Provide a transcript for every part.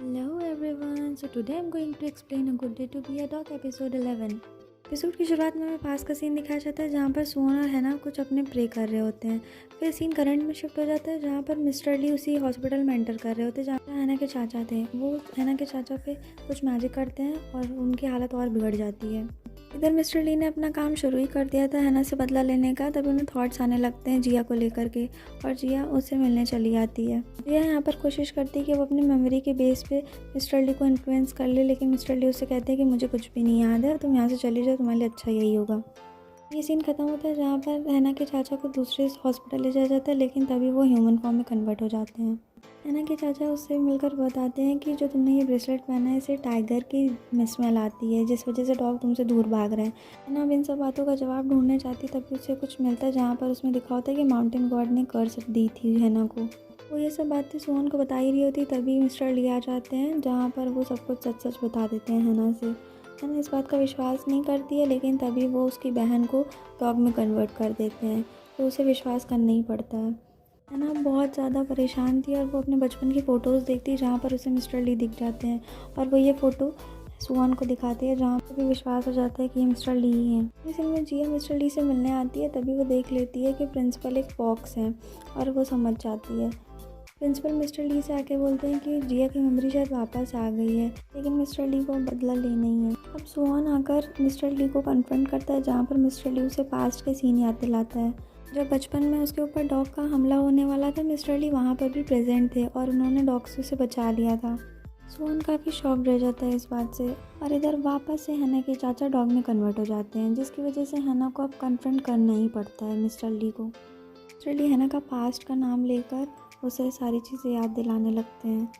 Hello everyone. So today I'm going to explain A Good Day to Be a Dog episode 11. Episode की शुरुआत में हमें पास का scene दिखाया जाता है जहाँ पर सुअन और हैना कुछ अपने प्रे कर रहे होते हैं। फिर सीन करंट में शिफ्ट हो जाता है जहाँ पर मिस्टर ली उसी हॉस्पिटल में एंटर कर रहे होते हैं जहाँ हैना के चाचा थे। वो हैना के चाचा पे कुछ मैजिक करते हैं और उनकी हालत और बिगड़ जाती है। इधर मिस्टर ली ने अपना काम शुरू ही कर दिया था हैना से बदला लेने का, तभी उन्हें थॉट्स आने लगते हैं जिया को लेकर के और जिया उससे मिलने चली आती है। जिया यहाँ पर कोशिश करती है कि वो अपनी मेमोरी के बेस पे मिस्टर ली को इन्फ्लुएंस कर ले, लेकिन मिस्टर ली उससे कहते हैं कि मुझे कुछ भी नहीं याद है, तुम यहाँ से चली जाओ, तुम्हारे लिए अच्छा यही होगा। ये सीन खत्म होता है जहाँ पर हैना के चाचा को दूसरे हॉस्पिटल ले जाया जाता है, लेकिन तभी वो ह्यूमन फॉर्म में कन्वर्ट हो जाते हैं। हैना के चाचा उससे मिलकर बताते हैं कि जो तुमने ये ब्रेसलेट पहना है इसे टाइगर की स्मेल आती है, जिस वजह से डॉग तुमसे दूर भाग रहे हैं। हैना अब इन सब बातों का जवाब ढूंढने जाती तभी उसे कुछ मिलता है जहाँ पर उसमें दिखा होता है कि माउंटेन गॉड ने कर्स दी थी हैना को। वो ये सब बातें सुअन को बता ही रही होती तभी मिस्टर ली आ जाते हैं जहाँ पर वो सब कुछ सच सच बता देते हैं हैना से। हैना इस बात का विश्वास नहीं करती है, लेकिन तभी वो उसकी बहन को डॉग में कन्वर्ट कर देते हैं, तो उसे विश्वास करना ही पड़ता है। हैना बहुत ज़्यादा परेशान थी और वो अपने बचपन की फ़ोटोज़ देखती जहाँ पर उसे मिस्टर ली दिख जाते हैं और वो ये फ़ोटो सुअन को दिखाती है जहाँ पर भी विश्वास हो जाता है कि ये मिस्टर ली ही हैं। इस सीन में जिया मिस्टर ली से मिलने आती है तभी वो देख लेती है कि प्रिंसिपल एक फॉक्स है और वो समझ जाती है। प्रिंसिपल मिस्टर ली से आके बोलते हैं कि जिया की मेमोरी शायद वापस आ गई है, लेकिन मिस्टर ली को बदला लेना ही है। अब सुअन आकर मिस्टर ली को कन्फ्रंट करता है जहाँ पर मिस्टर ली उसे पास्ट के सीन याद दिलाता है। जब बचपन में उसके ऊपर डॉग का हमला होने वाला था, मिस्टर ली वहाँ पर भी प्रेजेंट थे और उन्होंने डॉग से उसे बचा लिया था। सुअन काफ़ी शॉक्ड रह जाता है इस बात से और इधर वापस से हैना के चाचा डॉग में कन्वर्ट हो जाते हैं, जिसकी वजह से हैना को अब कन्फ्रंट करना ही पड़ता है मिस्टर ली को। मिस्टर ली हैना का पास्ट का नाम लेकर उसे सारी चीज़ें याद दिलाने लगते हैं।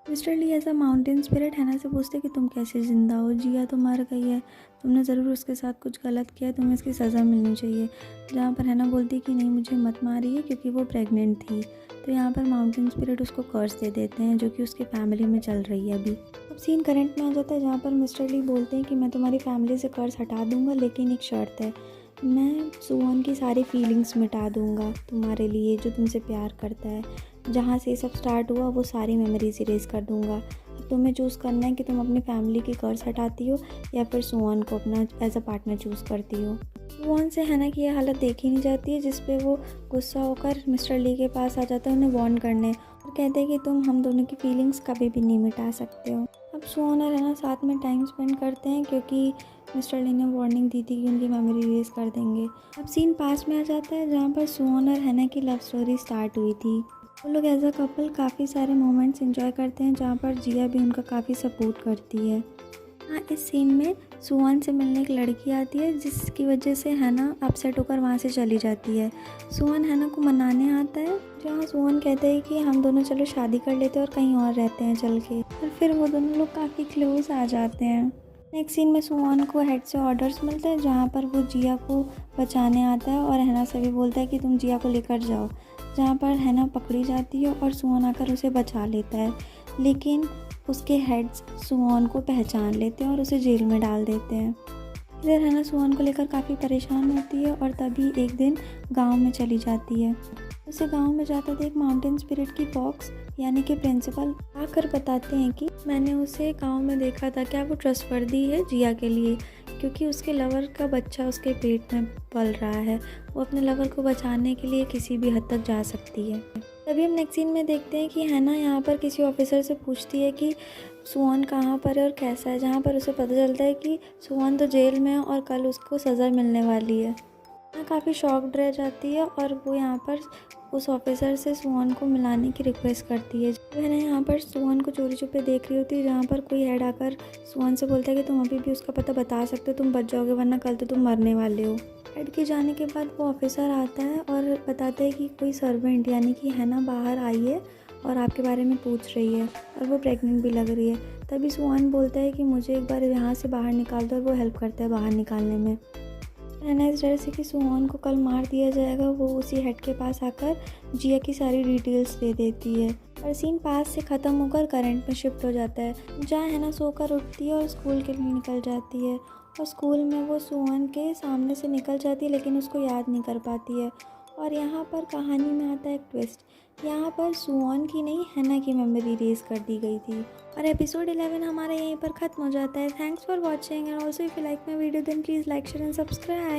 Mister Lee as a mountain spirit Hanna से पूछते कि तुम कैसे ज़िंदा हो, जिया तो मर गई है, तुमने ज़रूर उसके साथ कुछ गलत किया, तुम्हें इसकी सज़ा मिलनी चाहिए। जहाँ पर हैना बोलती कि नहीं, मुझे मत मारिए क्योंकि वो प्रेग्नेंट थी। तो यहाँ पर माउंटेन स्पिरिट उसको कर्स दे देते हैं जो कि उसकी फैमिली में चल रही है अभी। अब सीन करंट में आ जाता है जहाँ पर मिस्टर ली बोलते हैं कि मैं तुम्हारी फैमिली से कर्स हटा दूँगा, लेकिन एक शर्त है, मैं सुअन की सारी फीलिंग्स मिटा दूँगा तुम्हारे लिए, जो तुमसे प्यार करता है। जहाँ से ये सब स्टार्ट हुआ वो सारी मेमोरीज इरेज कर दूँगा। अब तुम्हें चूज़ करना है कि तुम अपनी फैमिली की कर्स हटाती हो या फिर सुअन को अपना एज अ पार्टनर चूज़ करती हो। सुअन से हैना की यह हालत देखी नहीं जाती है, जिस पे वो गुस्सा होकर मिस्टर ली के पास आ जाता है उन्हें वार्न करने और कहते हैं कि तुम हम दोनों की फीलिंग्स कभी भी नहीं मिटा सकते हो। अब सुअन और हैना साथ में टाइम स्पेंड करते हैं क्योंकि मिस्टर ली ने वार्निंग दी थी कि उनकी मेमोरी इरेज कर देंगे। अब सीन पास में आ जाता है जहाँ पर सुअन और हैना की लव स्टोरी स्टार्ट हुई थी। वो लोग एज अ कपल काफ़ी सारे मोमेंट्स एंजॉय करते हैं जहाँ पर जिया भी उनका काफ़ी सपोर्ट करती है। हाँ, इस सीन में सुअन से मिलने एक लड़की आती है जिसकी वजह से हैना अपसेट होकर वहाँ से चली जाती है। सुअन हैना को मनाने आता है जहाँ सुअन कहते हैं कि हम दोनों चलो शादी कर लेते हैं और कहीं और रहते हैं चल के, और फिर वो दोनों लोग काफ़ी क्लोज आ जाते हैं। नेक्स्ट सीन में सुअन को हेड से ऑर्डर्स मिलते हैं जहाँ पर वो जिया को बचाने आता है और हैना से भी बोलता है कि तुम जिया को लेकर जाओ, जहाँ पर हैना पकड़ी जाती है और सुअन आकर उसे बचा लेता है, लेकिन उसके हेड्स सुअन को पहचान लेते हैं और उसे जेल में डाल देते हैं। इधर हैना सुअन को लेकर काफ़ी परेशान होती है और तभी एक दिन गांव में चली जाती है। उसे गांव में जाते देख माउंटेन स्पिरिट की फॉक्स यानी कि प्रिंसिपल आकर बताते हैं कि मैंने उसे गांव में देखा था, क्या वो ट्रस्टवर्दी है जिया के लिए, क्योंकि उसके लवर का बच्चा उसके पेट में पल रहा है, वो अपने लवर को बचाने के लिए किसी भी हद तक जा सकती है। तभी हम नेक्स्ट सीन में देखते हैं कि हैना यहाँ पर किसी ऑफिसर से पूछती है कि सुअन कहाँ पर है और कैसा है, जहाँ पर उसे पता चलता है कि सुअन तो जेल में है और कल उसको सज़ा मिलने वाली है। हैना काफ़ी शॉक्ड रह जाती है और वो यहाँ पर उस ऑफिसर से सुअन को मिलाने की रिक्वेस्ट करती है। हैना यहाँ पर सुअन को चोरी छुपे देख रही होती है जहाँ पर कोई हेड आकर सुअन से बोलता है कि तुम अभी भी उसका पता बता सकते हो, तुम बच जाओगे वरना कल तो तुम मरने वाले हो। हेड के जाने के बाद वो ऑफिसर आता है और बताता है कि कोई सर्वेंट यानी कि हैना बाहर आई है और आपके बारे में पूछ रही है और वो प्रेग्नेंट भी लग रही है। तभी सुअन बोलता है कि मुझे एक बार यहाँ से बाहर निकाल दो और वो हेल्प करता है बाहर निकालने में। हैना इस डर से कि सुअन को कल मार दिया जाएगा वो उसी हेड के पास आकर जिया की सारी डिटेल्स दे देती है और सीन पास से ख़त्म होकर करंट में शिफ्ट हो जाता है जहाँ हैना सोकर उठती है और स्कूल के लिए निकल जाती है और स्कूल में वो सुअन के सामने से निकल जाती है लेकिन उसको याद नहीं कर पाती है। और यहाँ पर कहानी में आता है एक ट्विस्ट यहाँ पर सुऑन की नहीं हैना की मेमोरी रेज कर दी गई थी। और एपिसोड 11 हमारा यहीं पर ख़त्म हो जाता है। Thanks for watching and also if you like my video then please like share and subscribe.